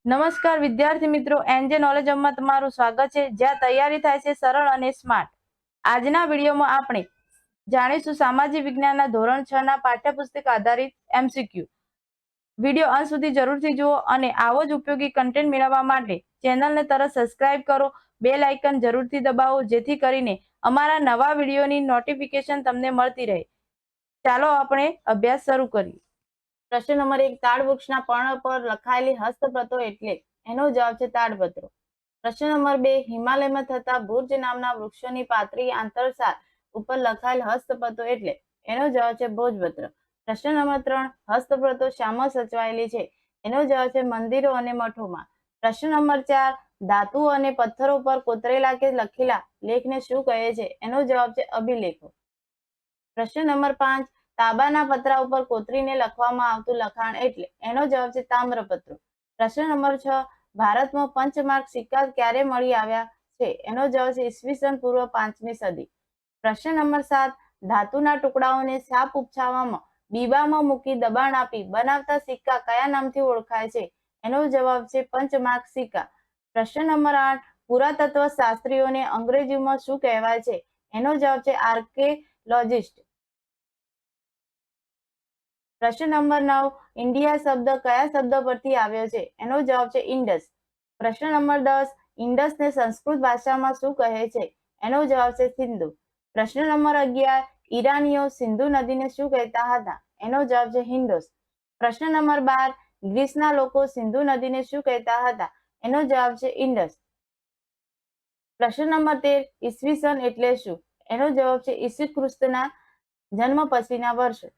નમસ્કાર વિદ્યાર્થી મિત્રો, એનજે નોલેજ હબમાં તમારું સ્વાગત છે, જ્યાં તૈયારી થાય છે સરળ અને સ્માર્ટ. આજના વિડીયોમાં આપણે જાણીશું સામાજિક વિજ્ઞાનના ધોરણ 6 ના પાઠ્યપુસ્તક આધારિત MCQ. વિડીયો અંત સુધી જરૂરથી જુઓ અને આવો જ ઉપયોગી કન્ટેન્ટ મેળવવા માટે ચેનલને તરત સબસ્ક્રાઇબ કરો, બેલ આઇકન જરૂરથી દબાવો, જેથી કરીને અમારા નવા વિડીયોની નોટિફિકેશન તમને મળતી રહે. ચાલો આપણે અભ્યાસ શરૂ કરીએ. પ્રશ્ન નંબર 1, તાડ વૃક્ષના પર્ણ પર લખાયેલી હસ્તપ્રતો એટલે? એનો જવાબ છે તાડપત્રો. પ્રશ્ન નંબર 2, હિમાલયમાં થતા ભુર્જ નામના વૃક્ષોની પાતળી આંતરસાલ ઉપર લખાયેલ હસ્તપ્રતો એટલે? એનો જવાબ છે ભોજપત્ર. પ્રશ્ન નંબર 3, હસ્તપ્રતો શામાં સચવાયેલી છે? એનો જવાબ છે મંદિરો અને મઠોમાં. પ્રશ્ન નંબર 4, ધાતુઓ અને પથ્થરો પર કોતરેલા કે લખેલા લેખને શું કહે છે? એનો જવાબ છે અભિલેખો. પ્રશ્ન નંબર 5, તાંબાના પતરા ઉપર કોતરીને લખવામાં આવતું લખાણ એટલે? એનો જવાબ છે તામ્રપત્રો. પ્રશ્ન નંબર 6, ભારતમાં પંચમાર્ક સિક્કા ક્યારે મળી આવ્યા છે? એનો જવાબ છે ઈસવીસન પૂર્વ 5મી સદી. પ્રશ્ન નંબર 7, ધાતુના ટુકડાઓને સાપ ઉપછાવવામાં બીબામાં મૂકી દબાણ આપી બનાવતા સિક્કા કયા નામથી ઓળખાય છે? એનો જવાબ છે પંચમાર્ક સિક્કા. પ્રશ્ન નંબર 8, પુરાતત્વ શાસ્ત્રીઓને અંગ્રેજીમાં શું કહેવાય છે? એનો જવાબ છે આર્કેલોજિસ્ટ. પ્રશ્ન નંબર 9, ઇન્ડિયા શબ્દ કયા શબ્દ પરથી આવ્યો છે? એનો જવાબ છે ઇન્ડસ. પ્રશ્ન નંબર 10, ઇન્ડસને સંસ્કૃત ભાષામાં શું કહે છે? એનો જવાબ છે સિંધુ. પ્રશ્ન નંબર 11, ઈરાનીઓ સિંધુ નદીને શું કહેતા હતા? એનો જવાબ છે હિન્દોસ. પ્રશ્ન નંબર 12, ગ્રીસના લોકો સિંધુ નદીને શું કહેતા હતા? એનો જવાબ છે ઇન્ડસ. પ્રશ્ન નંબર 13, ઈસવીસન એટલે શું? એનો જવાબ છે ઈસુ ખ્રિસ્તના જન્મ પછીના વર્ષ.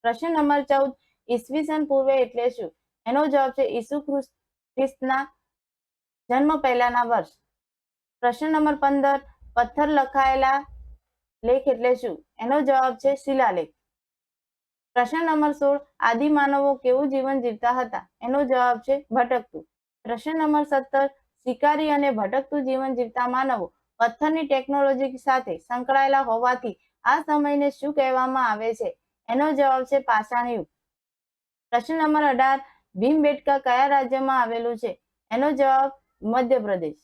પ્રશ્ન નંબર 14, ઈસવીસન પૂર્વે એટલે શું? એનો જવાબ છે ઈસુ ખ્રિસ્તના જન્મ પહેલાના વર્ષ. પ્રશ્ન નંબર 15, પથ્થર લખાયેલા લેખ એટલે શું? એનો જવાબ છે શિલાલેખ. પ્રશ્ન નંબર 16, આદિમાનવો કેવું જીવન જીવતા હતા? એનો જવાબ છે ભટકતું. પ્રશ્ન નંબર 17, શિકારી અને ભટકતું જીવન જીવતા માનવો પથ્થરની ટેકનોલોજી સાથે સંકળાયેલા હોવાથી આ સમયને શું કહેવામાં આવે છે? એનો જવાબ છે પાષાણ યુગ. પ્રશ્ન નંબર 18, ભીમબેટકા કયા રાજ્યમાં આવેલું છે? એનો જવાબ મધ્યપ્રદેશ.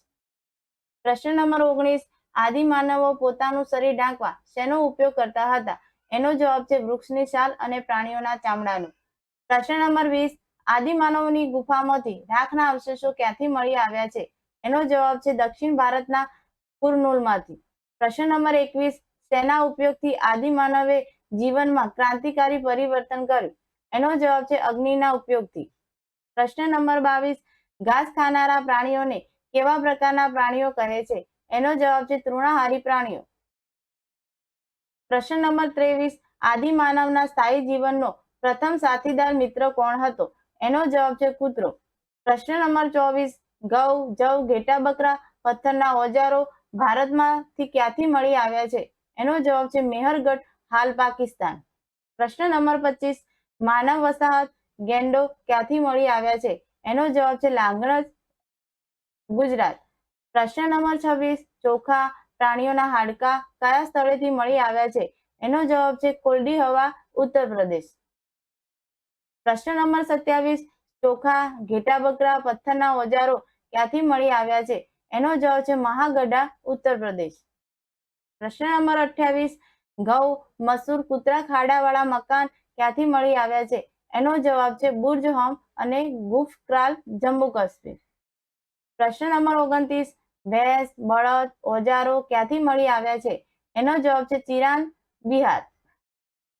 પ્રશ્ન નંબર 19, આદિમાનવો પોતાનું શરીર ઢાંકવા શેનો ઉપયોગ કરતા હતા? એનો જવાબ છે વૃક્ષની છાલ અને પ્રાણીઓના ચામડાનો. પ્રશ્ન નંબર 20, આદિમાનવની ગુફામાંથી રાખના અવશેષો ક્યાંથી મળી આવ્યા છે? એનો જવાબ છે દક્ષિણ ભારતના કુર્નૂલમાંથી. પ્રશ્ન નંબર 21, શેના ઉપયોગથી આદિમાનવે જીવનમાં ક્રાંતિકારી પરિવર્તન કર્યું? એનો જવાબ છે અગ્નિના ઉપયોગથી. પ્રશ્ન નંબર 22, ઘાસ ખાનારા પ્રાણીઓને કેવા પ્રકારના પ્રાણીઓ કહે છે? એનો જવાબ છે તૃણાહારી પ્રાણીઓ. પ્રશ્ન નંબર 23, આદિમાનવના સ્થાયી જીવનનો પ્રથમ સાથીદાર મિત્ર કોણ હતો? એનો જવાબ છે કૂતરો. પ્રશ્ન નંબર 24, ઘઉં, જવ, ઘેટા બકરા, પથ્થરના ઓજારો ભારતમાંથી ક્યાંથી મળી આવ્યા છે? એનો જવાબ છે મેહરગઢ, હાલ પાકિસ્તાન. પ્રશ્ન નંબર 25, માનવ વસાહત ગેંડો ક્યાંથી મળી આવ્યા છે? એનો જવાબ છે લાંગણજ, ગુજરાત. પ્રશ્ન નંબર 26, ચોખા પ્રાણીઓના હાડકા કયા સ્થળેથી મળી આવ્યા છે? એનો જવાબ છે કોલ્ડી હવા, ઉત્તર પ્રદેશ. પ્રશ્ન નંબર 27, ચોખા, ઘેટા બકરા, પથ્થરના ઓજારો ક્યાંથી મળી આવ્યા છે? એનો જવાબ છે મહાગઢા, ઉત્તર પ્રદેશ. પ્રશ્ન નંબર 28, ઘઉં, મસૂર, કૂતરા ખાડાવાળા મકાન ક્યાંથી મળી આવ્યા છે? એનો જવાબ છે બુર્જ હોમ અને ગુફક્રાલ, જમ્મુ કાશ્મીર. પ્રશ્ન નંબર 29, ભેંસ, બળદ, ઓજારો ક્યાંથી મળી આવ્યા છે? એનો જવાબ છે ચિરાન, બિહાર.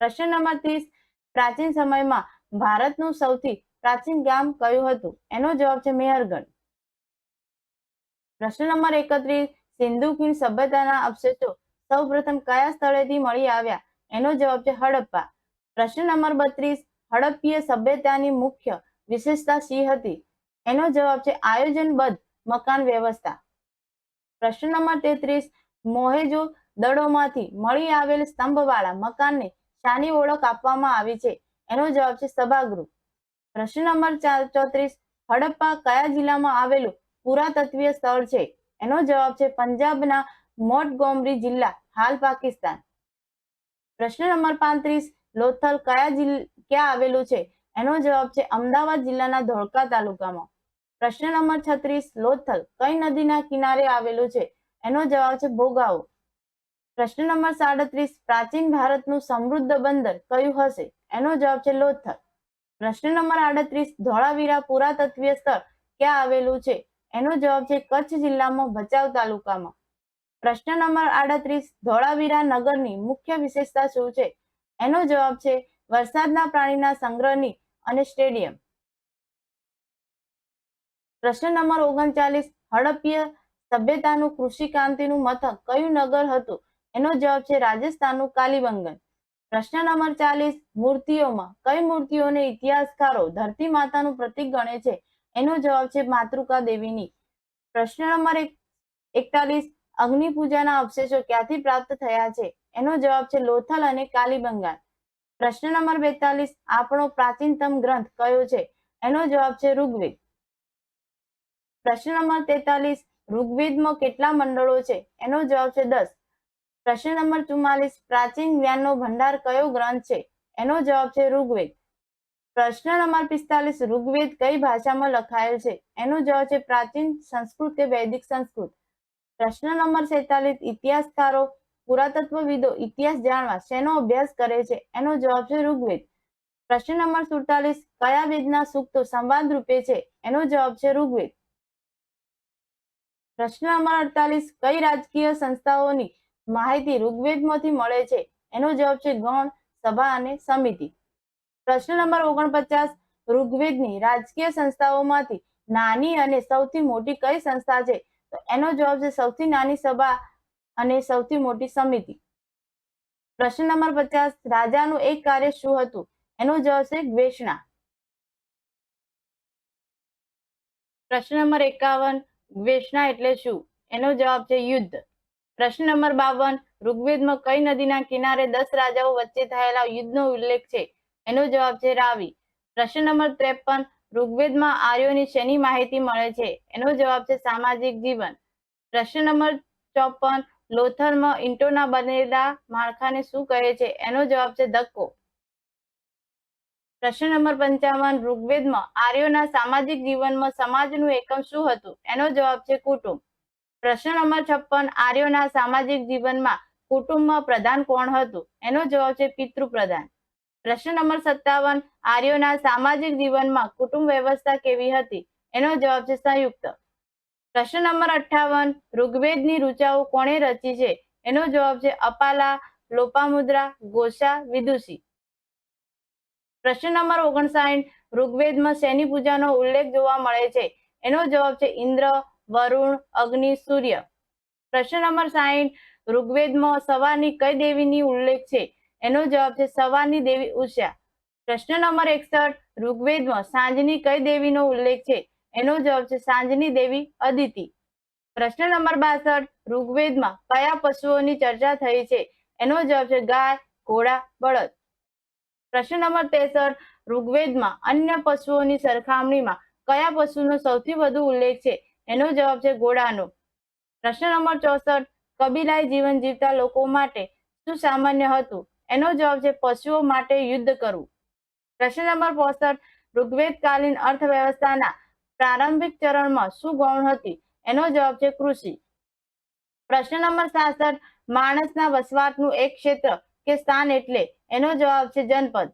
પ્રશ્ન નંબર 30, પ્રાચીન સમયમાં ભારતનું સૌથી પ્રાચીન ગામ કયું હતું? એનો જવાબ છે મેહરગઢ. પ્રશ્ન નંબર 31, સિંધુ ખીણ સભ્યતાના અવશેષો સૌપ્રથમ કયા સ્થળેથી મળી આવ્યા? એનો જવાબ છે હડપ્પા. પ્રશ્ન નંબર 32, હડપ્પીય સભ્યતાની મુખ્ય વિશેષતા શી હતી? એનો જવાબ છે આયોજનબદ્ધ મકાન વ્યવસ્થા. પ્રશ્ન નંબર 33, મોહેજો દડોમાંથી મળી આવેલ સ્તંભવાળા મકાનને શાની ઓળખ આપવામાં આવી છે? એનો જવાબ છે સભાગૃહ. પ્રશ્ન નંબર 34, હડપ્પા કયા જિલ્લામાં આવેલું પુરાતત્વીય સ્થળ છે? એનો જવાબ છે પંજાબના મોન્ટગોમરી જિલ્લા, હાલ પાકિસ્તાન. પ્રશ્ન નંબર 35, લોથલ ક્યાં આવેલું છે? એનો જવાબ છે અમદાવાદ જિલ્લાના ધોળકા તાલુકામાં. પ્રશ્ન નંબર 36 લોથલ કઈ નદીના કિનારે આવેલું છે? એનો જવાબ છે ભોગાવો. પ્રશ્ન નંબર 37 પ્રાચીન ભારતનું સમૃદ્ધ બંદર કયું હશે? એનો જવાબ છે લોથલ. પ્રશ્ન નંબર 38 ધોળાવીરા પુરાતત્વીય સ્થળ ક્યાં આવેલું છે? એનો જવાબ છે કચ્છ જિલ્લામાં ભચાઉ તાલુકામાં. પ્રશ્ન નંબર 38 ધોળાવીરા નગરની મુખ્ય વિશેષતા શું છે? એનો જવાબ છે વરસાદના પાણીના સંગ્રહની અને સ્ટેડિયમ. પ્રશ્ન નંબર 39 હડપ્પીય સભ્યતાનું કૃષિ ક્રાંતિનું મથક કયું નગર હતું? એનો જવાબ છે રાજસ્થાનનું કાલીબંગન. પ્રશ્ન નંબર 40 મૂર્તિઓમાં કઈ મૂર્તિઓને ઇતિહાસકારો ધરતી માતાનું પ્રતીક ગણે છે? એનો જવાબ છે માતૃકા દેવીની. પ્રશ્ન નંબર 41 અગ્નિ પૂજાના અવશેષો ક્યાંથી પ્રાપ્ત થયા છે? એનો જવાબ છે લોથલ અને કાલીબંગાન. પ્રશ્ન નંબર 42 આપણો પ્રાચીનતમ ગ્રંથ કયો છે? એનો જવાબ છે ઋગ્વેદ. પ્રશ્ન નંબર 43 ઋગ્વેદમાં કેટલા મંડળો છે? એનો જવાબ છે 10. પ્રશ્ન નંબર 44 પ્રાચીન જ્ઞાનનો ભંડાર કયો ગ્રંથ છે? એનો જવાબ છે ઋગ્વેદ. પ્રશ્ન નંબર 45 ઋગ્વેદ કઈ ભાષામાં લખાયેલ છે? એનો જવાબ છે પ્રાચીન સંસ્કૃત કે વૈદિક સંસ્કૃત. પ્રશ્ન નંબર 46 ઇતિહાસકારો પુરાતત્વવિદો ઇતિહાસ જાણવા શેનો અભ્યાસ કરે છે? એનો જવાબ છે ઋગ્વેદ. પ્રશ્ન નંબર 47 કયા વેદના સૂક્તો સંવાદ રૂપે છે? એનો જવાબ છે ઋગ્વેદ. પ્રશ્ન નંબર 48 કઈ રાજકીય સંસ્થાઓની માહિતી ઋગ્વેદમાંથી મળે છે? એનો જવાબ છે ગણ, સભા અને સમિતિ. પ્રશ્ન નંબર 49 ઋગ્વેદની રાજકીય સંસ્થાઓમાંથી નાની અને સૌથી મોટી કઈ સંસ્થા છે? તો એનો જવાબ છે સૌથી નાની સભા અને સૌથી મોટી સમિતિ. પ્રશ્ન નંબર 50 રાજાનું એક કાર્ય શું હતું? એનો જવાબ છે ઘોષણા. પ્રશ્ન નંબર 51 ઘોષણા એટલે શું? એનો જવાબ છે યુદ્ધ. પ્રશ્ન નંબર 52 ઋગ્વેદમાં કઈ નદીના કિનારે 10 રાજાઓ વચ્ચે થયેલા યુદ્ધનો ઉલ્લેખ છે? એનો જવાબ છે રાવી. પ્રશ્ન નંબર 53 ઋગ્વેદમાં આર્યોની શેની માહિતી મળે છે? એનો જવાબ છે સામાજિક જીવન. પ્રશ્ન નંબર 54 લોથલમાં ઈંટોના બનેલા માળખાને શું કહે છે? એનો જવાબ છે ધક્કો. પ્રશ્ન નંબર 55 ઋગ્વેદમાં આર્યોના સામાજિક જીવનમાં સમાજનું એકમ શું હતું? એનો જવાબ છે કુટુંબ. પ્રશ્ન નંબર 56 આર્યોના સામાજિક જીવનમાં કુટુંબમાં પ્રધાન કોણ હતું? એનો જવાબ છે પિતૃપ્રધાન. પ્રશ્ન નંબર 57 આર્યોના સામાજિક જીવનમાં કુટુંબ વ્યવસ્થા કેવી હતી? એનો જવાબ છે સંયુક્ત. પ્રશ્ન નંબર 58 ઋગ્વેદની ઋચાઓ કોણે રચી છે? એનો જવાબ છે અપાલા, લોપામુદ્રા, ઘોષા, વિદુષી. પ્રશ્ન નંબર 59 ઋગ્વેદમાં શેની પૂજાનો ઉલ્લેખ જોવા મળે છે? એનો જવાબ છે ઇન્દ્ર, વરુણ, અગ્નિ, સૂર્ય. પ્રશ્ન નંબર 60 ઋગ્વેદમાં સવારની કઈ દેવીની ઉલ્લેખ છે? એનો જવાબ છે સવારની દેવી ઉષા. પ્રશ્ન નંબર 61 ઋગ્વેદમાં સાંજની કઈ દેવીનો ઉલ્લેખ છે? એનો જવાબ છે સાંજની દેવી અદિતિ. પ્રશ્ન નંબર 62 ઋગ્વેદમાં કયા પશુઓની ચર્ચા થઈ છે? એનો જવાબ છે ગાય, ઘોડા, બળદ. પ્રશ્ન નંબર 63 ઋગ્વેદમાં અન્ય પશુઓની સરખામણીમાં કયા પશુનો સૌથી વધુ ઉલ્લેખ છે? એનો જવાબ છે ઘોડાનો. પ્રશ્ન નંબર 64 કબીલાઈ જીવન જીવતા લોકો માટે શું સામાન્ય હતું? એનો જવાબ છે પશુઓ માટે યુદ્ધ કરવું. પ્રશ્ન નંબર 65 ઋગ્વેદકાલીન અર્થવ્યવસ્થાના પ્રારંભિક ચરણમાં શું ગૌણ હતી? એનો જવાબ છે કૃષિ. પ્રશ્ન નંબર 66 માણસના વસવાટનું એક ક્ષેત્ર કે સ્થાન એટલે? એનો જવાબ છે જનપદ.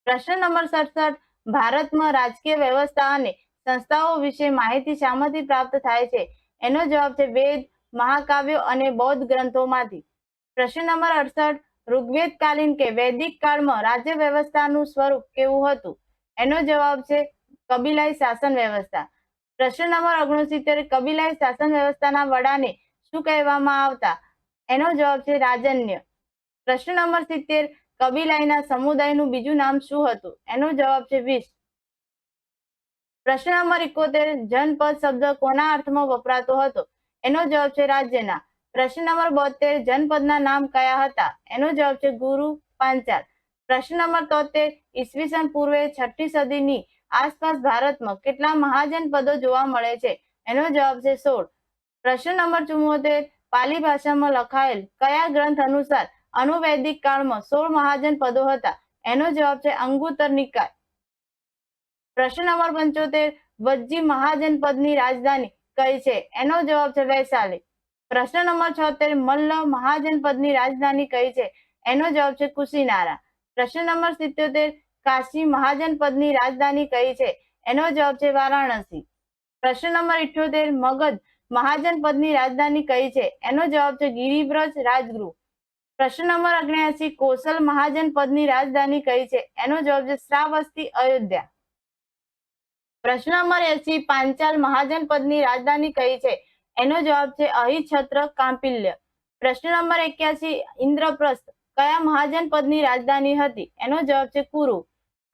પ્રશ્ન નંબર 67 ભારતમાં રાજકીય વ્યવસ્થા અને સંસ્થાઓ વિશે માહિતી શામાંથી પ્રાપ્ત થાય છે? એનો જવાબ છે વેદ, મહાકાવ્યો અને બૌદ્ધ ગ્રંથોમાંથી. પ્રશ્ન નંબર 68 ઋગ્વેદકાલીન કે વૈદિક કાળમાં રાજ્ય વ્યવસ્થાનું સ્વરૂપ કેવું હતું? એનો જવાબ છે કબીલાઈ શાસન વ્યવસ્થા. પ્રશ્ન નંબર 69 કબીલાઈ શાસન વ્યવસ્થાના વડાને શું કહેવામાં આવતા? એનો જવાબ છે રાજન્ય. પ્રશ્ન નંબર 70 કબીલાઈના સમુદાયનું બીજું નામ શું હતું? એનો જવાબ છે વિશ. પ્રશ્ન નંબર 71 જનપદ શબ્દ કોના અર્થમાં વપરાતો હતો? એનો જવાબ છે રાજ્યના. પ્રશ્ન નંબર 72 જનપદના નામ કયા હતા? એનો જવાબ છે ગુરુ, પાંચાલ. પ્રશ્ન નંબર 73 ઈસવીસન પૂર્વે 6ઠી સદીની આસપાસ ભારતમાં કેટલા મહાજનપદો જોવા મળે છે? એનો જવાબ છે 16. પ્રશ્ન નંબર 74 પાલી ભાષામાં લખાયેલ કયા ગ્રંથ અનુસાર અનુવૈદિક કાળમાં 16 મહાજનપદો હતા? એનો જવાબ છે અંગુત્તર નિકાય. પ્રશ્ન નંબર 75 વજ્જી મહાજનપદની રાજધાની કઈ છે? એનો જવાબ છે વૈશાલી. પ્રશ્ન નંબર 76 મલ્લ મહાજનપદની રાજધાની કઈ છે? એનો જવાબ છે કુશીનારા. પ્રશ્ન નંબર 77 કાશી મહાજનપદની રાજધાની કઈ છે? એનો જવાબ છે વારાણસી. પ્રશ્ન નંબર 78 મગધ મહાજનપદની રાજધાની કઈ છે? એનો જવાબ છે ગિરિવ્રજ રાજગૃહ. પ્રશ્ન નંબર 79 કોસલ મહાજનપદની રાજધાની કઈ છે? એનો જવાબ છે શ્રાવસ્તી અયોધ્યા. પ્રશ્ન નંબર 80 પાંચાલ મહાજનપદની રાજધાની કઈ છે? એનો જવાબ છે અહિછત્ર કાંપિલ્ય. પ્રશ્ન નંબર 81 ઇન્દ્રપ્રસ્થ કયા મહાજનપદની રાજધાની હતી? એનો જવાબ છે કુરુ.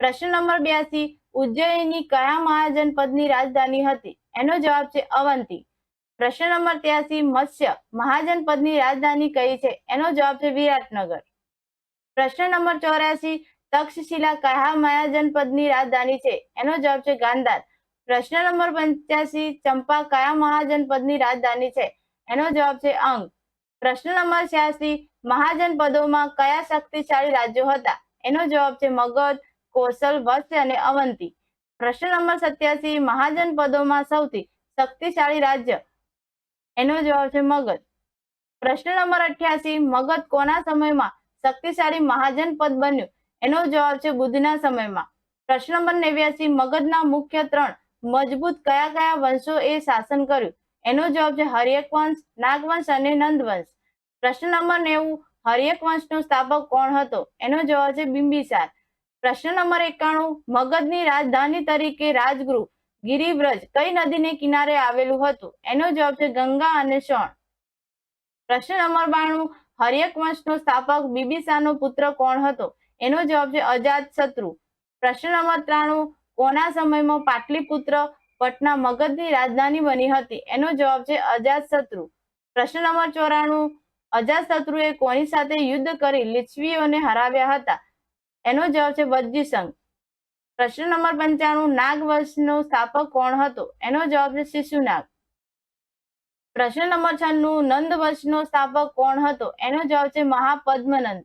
પ્રશ્ન નંબર 82 ઉજ્જૈની કયા મહાજનપદની રાજધાની હતી? એનો જવાબ છે અવંતી. પ્રશ્ન નંબર 83 મત્સ્ય મહાજનપદની રાજધાની કઈ છે? એનો જવાબ છે વિરાટનગર. પ્રશ્ન નંબર 84 તક્ષશિલા કયા મહાજનપદની રાજધાની છે? એનો જવાબ છે ગાંધાર. પ્રશ્ન નંબર 85 ચંપા કયા મહાજનપદની રાજધાની છે? એનો જવાબ છે અંગ. પ્રશ્ન નંબર 86 મહાજનપદોમાં કયા શક્તિશાળી રાજ્યો હતા? એનો જવાબ છે મગધ, કોસલ, વત્સ અને અવંતી. પ્રશ્ન નંબર 87 મહાજનપદોમાં સૌથી શક્તિશાળી રાજ્ય? એનો જવાબ છે મગધ. પ્રશ્ન નંબર 88 મગધ કોના સમયમાં શક્તિશાળી મહાજનપદ બન્યું? એનો જવાબ છે બુદ્ધના સમયમાં. પ્રશ્ન નંબર 89 મગધના મુખ્ય 3 મજબૂત કયા કયા વંશો એ શાસન કર્યું? એનો જવાબ છે હર્યક વંશ, નાગવંશ અને નંદવંશ. પ્રશ્ન નંબર 90 હર્યક વંશનો સ્થાપક કોણ હતો? એનો જવાબ છે બિંબિસાર. પ્રશ્ન નંબર 91 મગધની રાજધાની તરીકે રાજગૃહ ગિરિવ્રજ કઈ નદીને કિનારે આવેલું હતું? એનો જવાબ છે ગંગા અને સોણ. પ્રશ્ન નંબર 92 હર્યક વંશનો સ્થાપક બિંબિસારનો પુત્ર કોણ હતો? એનો જવાબ છે અજાતશત્રુ. પ્રશ્ન નંબર 93 કોના સમયમાં પાટલીપુત્ર પટના મગધની રાજધાની બની હતી? એનો જવાબ છે અજાતશત્રુ. પ્રશ્ન નંબર 94 અજાતશત્રુએ કોની સાથે યુદ્ધ કરી લિચ્છવીઓને હરાવ્યા હતા? એનો જવાબ છે વજ્જી સંઘ. પ્રશ્ન નંબર 95 નાગ વંશનો સ્થાપક કોણ હતો? એનો જવાબ છે શિશુનાગ. પ્રશ્ન નંબર 96 નંદ વંશનો સ્થાપક કોણ હતો? એનો જવાબ છે મહાપદ્મનંદ.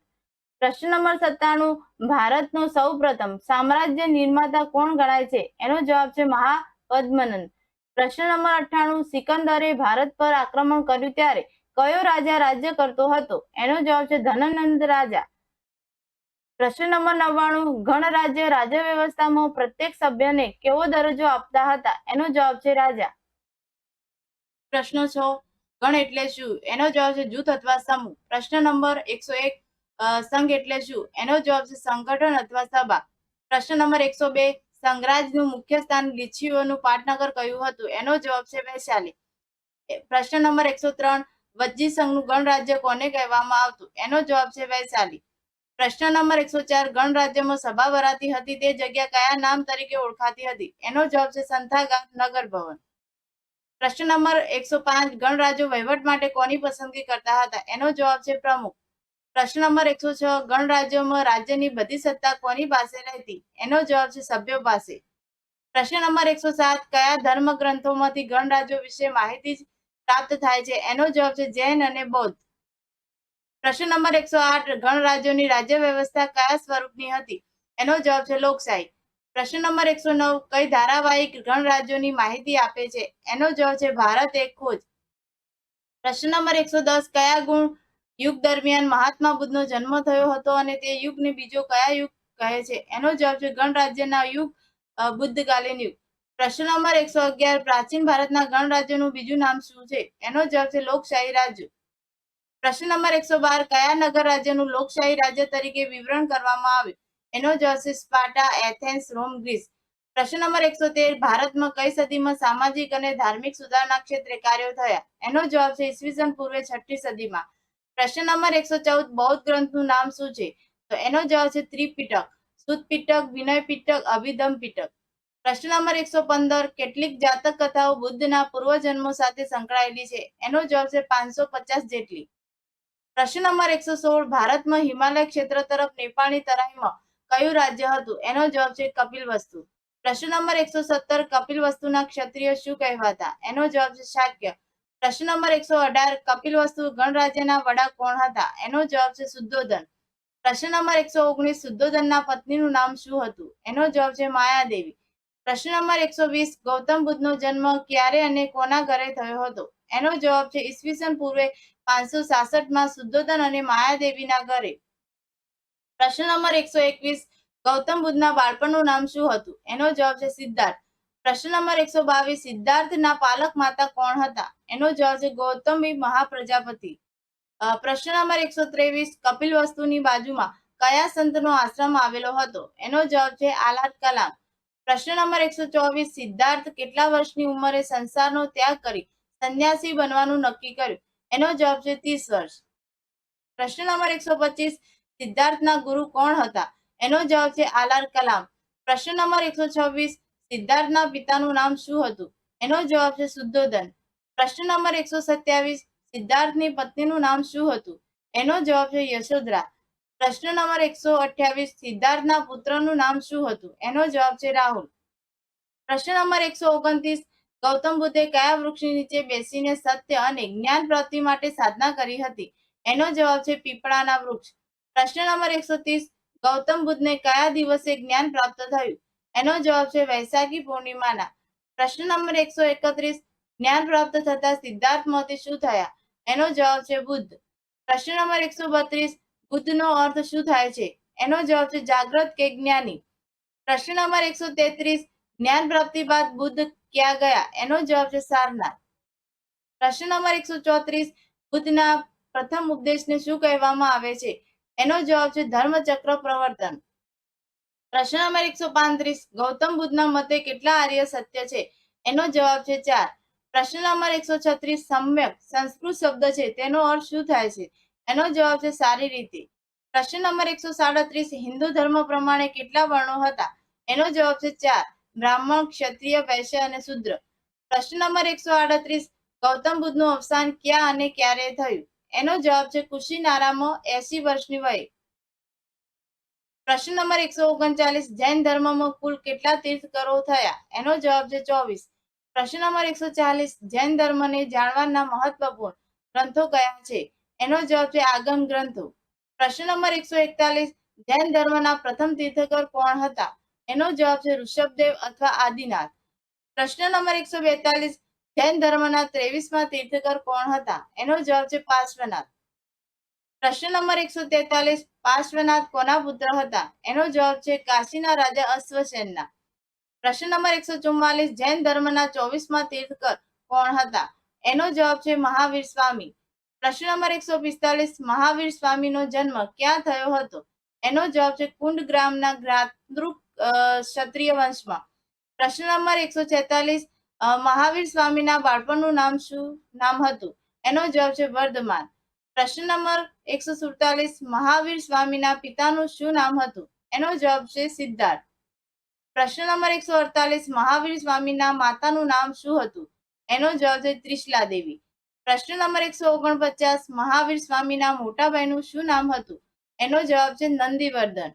પ્રશ્ન નંબર 97 ભારતનો સૌપ્રથમ સામ્રાજ્ય નિર્માતા કોણ ગણાય છે? એનો જવાબ છે મહાપદ્મનંદ. પ્રશ્ન નંબર 98 સિકંદરે ભારત પર આક્રમણ કર્યું ત્યારે કયો રાજા રાજ્ય કરતો હતો? એનો જવાબ છે ધનનંદ રાજા. પ્રશ્ન નંબર 99 ગણરાજ્ય રાજ્ય વ્યવસ્થામાં પ્રત્યેક સભ્યને કેવો દરજ્જો આપતા હતા? એનો જવાબ છે રાજા. પ્રશ્ન 6 ગણ એટલે શું? એનો જવાબ છે જૂથ અથવા સમૂહ. પ્રશ્ન નંબર 101 સંઘ એટલે શું? એનો જવાબ છે સંગઠન અથવા સભા. પ્રશ્ન નંબર 102 સંઘરાજનું મુખ્ય સ્થાન લિચ્છવીઓનું પાટનગર કયું હતું? એનો જવાબ છે વૈશાલી. પ્રશ્ન નંબર 103 વજ્જી સંઘનું ગણરાજ્ય કોને કહેવામાં આવતું? એનો જવાબ છે વૈશાલી. પ્રશ્ન નંબર 104 ગણરાજ્યમાં સભા ભરાતી હતી તે જગ્યા કયા નામ તરીકે ઓળખાતી હતી? એનો જવાબ છે સંથાગાર નગર ભવન. પ્રશ્ન નંબર 105 ગણરાજ્યો વહીવટ માટે કોની પસંદગી કરતા હતા? એનો જવાબ છે પ્રમુખ. પ્રશ્ન નંબર 106 ગણરાજ્યોમાં રાજ્યની બધી સત્તા કોની પાસે રહેતી? એનો જવાબ છે સભ્યો પાસે. પ્રશ્ન નંબર 107 કયા ધર્મ ગ્રંથોમાંથી ગણરાજ્યો વિશે માહિતી પ્રાપ્ત થાય છે? એનો જવાબ છે જૈન અને બૌદ્ધ. પ્રશ્ન નંબર 108 ગણરાજ્યોની રાજ્ય વ્યવસ્થા કયા સ્વરૂપની હતી? એનો જવાબ છે લોકશાહી. પ્રશ્ન નંબર 109 કઈ ધારાવાહિક ગણરાજ્યોની માહિતી આપે છે? એનો જવાબ છે ભારત એક ખોજ. પ્રશ્ન નંબર 110 કયા ગુણ યુગ દરમિયાન મહાત્મા બુદ્ધનો જન્મ થયો હતો અને તે યુગને બીજો કયા યુગ કહે છે? એનો જવાબ છે ગણરાજ્યના યુગ બુદ્ધકાલીન યુગ. પ્રશ્ન નંબર 111 પ્રાચીન ભારતના ગણરાજ્યનું બીજું નામ શું છે? એનો જવાબ છે લોકશાહી રાજ્ય. પ્રશ્ન નંબર 112 કયા નગર રાજ્યનું લોકશાહી રાજ્ય તરીકે વિવરણ કરવામાં આવ્યું? એનો જવાબ છે સ્પાર્ટા, એથેન્સ, રોમ, ગ્રીસ. પ્રશ્ન નંબર 113 ભારતમાં કઈ સદીમાં સામાજિક અને ધાર્મિક સુધારણા ક્ષેત્રે કાર્યો થયા? એનો જવાબ છે ઈસવીસન પૂર્વે 6ઠી સદીમાં. પ્રશ્ન નંબર 114 બૌદ્ધ ગ્રંથનું નામ શું છે? તો એનો જવાબ છે ત્રિપિટક, સુત્ત પિટક, વિનય પિટક, અભિધમ પિટક. પ્રશ્ન નંબર 115 કેટલીક જાતક કથાઓ બુદ્ધના પૂર્વજન્મો સાથે સંકળાયેલી છે? એનો જવાબ છે 550 જેટલી. પ્રશ્ન નંબર 116 ભારતમાં હિમાલય ક્ષેત્ર તરફ નેપાળની તરાઈમાં કયું રાજ્ય હતું? એનો જવાબ છે કપિલવસ્તુ. પ્રશ્ન નંબર 117 કપિલવસ્તુના ક્ષત્રિય શું કહેવાતા? એનો જવાબ છે શાક્ય. પ્રશ્ન નંબર 118 કપિલવસ્તુ ગણરાજ્યના વડા કોણ હતા? એનો જવાબ છે શુદ્ધોધન. પ્રશ્ન નંબર 119 શુદ્ધોધનના પત્નીનું નામ શું હતું? એનો જવાબ છે માયાદેવી. પ્રશ્ન નંબર 120 ગૌતમ બુદ્ધનો જન્મ ક્યારે અને કોના ઘરે થયો હતો? એનો જવાબ છે ઈસવીસન પૂર્વે 566 માં શુદ્ધોધન અને માયાદેવીના ઘરે. પ્રશ્ન નંબર 121 ગૌતમ બુદ્ધના બાળપણનું નામ શું હતું? એનો જવાબ છે સિદ્ધાર્થ. પ્રશ્ન નંબર 122 સિદ્ધાર્થના પાલક માતા કોણ હતા? એનો જવાબ છે ગૌતમી મહાપ્રજાપતિ. પ્રશ્ન નંબર 123 કપિલવસ્તુની બાજુમાં કયા સંતનો આશ્રમ આવેલો હતો? એનો જવાબ છે આલાદ કલામ. પ્રશ્ન નંબર 124 સિદ્ધાર્થ કેટલા વર્ષની ઉંમરે સંસારનો ત્યાગ કરી સંન્યાસી બનવાનું નક્કી કર્યું? એનો જવાબ છે 30 વર્ષ. પ્રશ્ન નંબર 125 સિદ્ધાર્થના ગુરુ કોણ હતા? એનો જવાબ છે આલાદ કલામ. પ્રશ્ન નંબર 126 સિદ્ધાર્થના પિતાનું નામ શું હતું? એનો જવાબ છે શુદ્ધોધન. પ્રશ્ન નંબર 127 સિદ્ધાર્થની પત્નીનું નામ શું હતું? એનો જવાબ છે યશોધરા. પ્રશ્ન નંબર 128 સિદ્ધાર્થના પુત્રનું નામ શું હતું? એનો જવાબ છે રાહુલ. પ્રશ્ન નંબર 129 ગૌતમ બુદ્ધે કયા વૃક્ષની નીચે બેસીને સત્ય અને જ્ઞાન પ્રાપ્તિ માટે સાધના કરી હતી? એનો જવાબ છે પીપળાના વૃક્ષ. પ્રશ્ન નંબર 130 ગૌતમ બુદ્ધને કયા દિવસે જ્ઞાન પ્રાપ્ત થયું? એનો જવાબ છે વૈશાખી પૂર્ણિમાના. પ્રશ્ન નંબર 131 જ્ઞાન પ્રાપ્ત થતા સિદ્ધાર્થ મોતી શું થયા? એનો જવાબ છે બુદ્ધ. પ્રશ્ન નંબર 132 બુદ્ધનો અર્થ શું થાય છે? એનો જવાબ છે જાગ્રત કે જ્ઞાની. પ્રશ્ન નંબર 133 જ્ઞાન પ્રાપ્તિ બાદ બુદ્ધ ક્યાં ગયા? એનો જવાબ છે સારનાથ. પ્રશ્ન નંબર 134 બુદ્ધના પ્રથમ ઉપદેશને શું કહેવામાં આવે છે? એનો જવાબ છે ધર્મચક્ર પ્રવર્તન. પ્રશ્ન નંબર 135 ગૌતમ બુદ્ધના મતે કેટલા આર્ય સત્ય છે? એનો જવાબ છે 4. પ્રશ્ન નંબર 136 સમ્યક સંસ્કૃત શબ્દ છે તેનો અર્થ શું થાય છે? એનો જવાબ છે સારી રીતે. પ્રશ્ન નંબર 137 હિન્દુ ધર્મ પ્રમાણે કેટલા વર્ણો હતા? એનો જવાબ છે 4. બ્રાહ્મણ, ક્ષત્રિય, વૈશ્ય અને શૂદ્ર. પ્રશ્ન નંબર 138 ગૌતમ બુદ્ધનું અવસાન ક્યાં અને ક્યારે થયું? એનો જવાબ છે કુશીનારામાં 80 વર્ષની વયે. પ્રશ્ન નંબર 139 જૈન ધર્મમાં કુલ કેટલા તીર્થંકરો થયા? એનો જવાબ છે 24. પ્રશ્ન નંબર 140 જૈન ધર્મને જાણવાના મહત્વપૂર્ણ ગ્રંથો કયા છે? એનો જવાબ છે આગમ ગ્રંથો. પ્રશ્ન નંબર 141 જૈન ધર્મના પ્રથમ તીર્થંકર કોણ હતા? એનો જવાબ છે ઋષભદેવ અથવા આદિનાથ. પ્રશ્ન નંબર 142 જૈન ધર્મના 23મા તીર્થંકર કોણ હતા? એનો જવાબ છે પાર્શ્વનાથ. પ્રશ્ન નંબર 143 પાર્શ્વનાથ કોના પુત્ર હતા? એનો જવાબ છે કાશીના રાજા અશ્વસેનના. પ્રશ્ન નંબર 144 જૈન ધર્મના 24મા તીર્થંકર કોણ હતા? એનો જવાબ છે મહાવીર સ્વામી. પ્રશ્ન નંબર 145 મહાવીર સ્વામીનો જન્મ ક્યાં થયો હતો? એનો જવાબ છે કુંડ ગ્રામના ગ્રાતૃક ક્ષત્રિય વંશમાં. પ્રશ્ન નંબર 146 મહાવીર સ્વામીના બાળપણનું શું નામ હતું? એનો જવાબ છે વર્ધમાન. પ્રશ્ન નંબર 147 મહાવીર સ્વામીના પિતાનું શું નામ હતું? એનો જવાબ છે સિદ્ધાર્થ. પ્રશ્ન નંબર 148 મહાવીર સ્વામીના માતાનું નામ શું હતું? એનો જવાબ છે ત્રિશલા દેવી. પ્રશ્ન નંબર 149 મહાવીર સ્વામીના મોટા ભાઈનું શું નામ હતું? એનો જવાબ છે નંદીવર્ધન.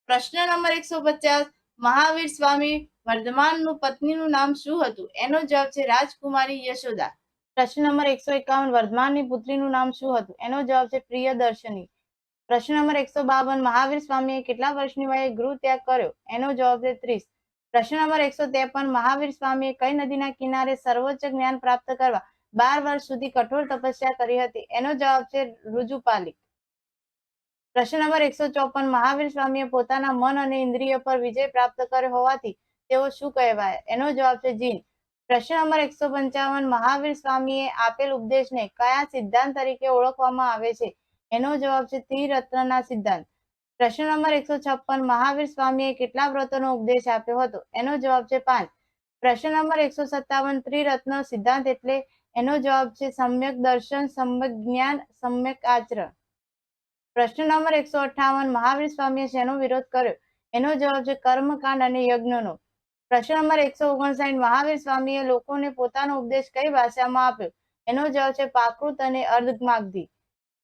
પ્રશ્ન નંબર 150 મહાવીર સ્વામી વર્ધમાનનું પત્નીનું નામ શું હતું? એનો જવાબ છે રાજકુમારી યશોદા. પ્રશ્ન નંબર 151 વર્ધમાનની પુત્રીનું નામ શું હતું? એનો જવાબ છે પ્રિયદર્શની. પ્રશ્ન નંબર 152 મહાવીર સ્વામીએ કેટલા વર્ષની વયે ગૃહ ત્યાગ કર્યો? એનો જવાબ છે 30. પ્રશ્ન નંબર 153 મહાવીર સ્વામીએ કઈ નદીના કિનારે સર્વોચ્ચ જ્ઞાન પ્રાપ્ત કરવા 12 વર્ષ સુધી કઠોર તપસ્યા કરી હતી? એનો જવાબ છે ઋજુપાલિક. પ્રશ્ન નંબર 154 મહાવીર સ્વામીએ પોતાના મન અને ઇન્દ્રિય પર વિજય પ્રાપ્ત કર્યો હોવાથી તેઓ શું કહેવાય? એનો જવાબ છે જીન. પ્રશ્ન નંબર 155 મહાવીર સ્વામીએ આપેલ ઉપદેશને કયા સિદ્ધાંત તરીકે ઓળખવામાં આવે છે? એનો જવાબ છે ત્રિરત્નના સિદ્ધાંત. પ્રશ્ન નંબર 156 મહાવીર સ્વામીએ કેટલા વ્રતોનો ઉપદેશ આપ્યો હતો? એનો જવાબ છે 5. પ્રશ્ન નંબર 157 ત્રિરત્ન સિદ્ધાંત એટલે? એનો જવાબ છે સમ્યક દર્શન, સમ્યક જ્ઞાન, સમ્યક આચરણ. પ્રશ્ન નંબર 158 મહાવીર સ્વામીએ શેનો વિરોધ કર્યો? એનો જવાબ છે કર્મકાંડ અને યજ્ઞનો. પ્રશ્ન નંબર 159 મહાવીર સ્વામીએ લોકોને પોતાનો ઉપદેશ કઈ ભાષામાં આપ્યો? એનો જવાબ છે પ્રાકૃત અને અર્ધમાગધી.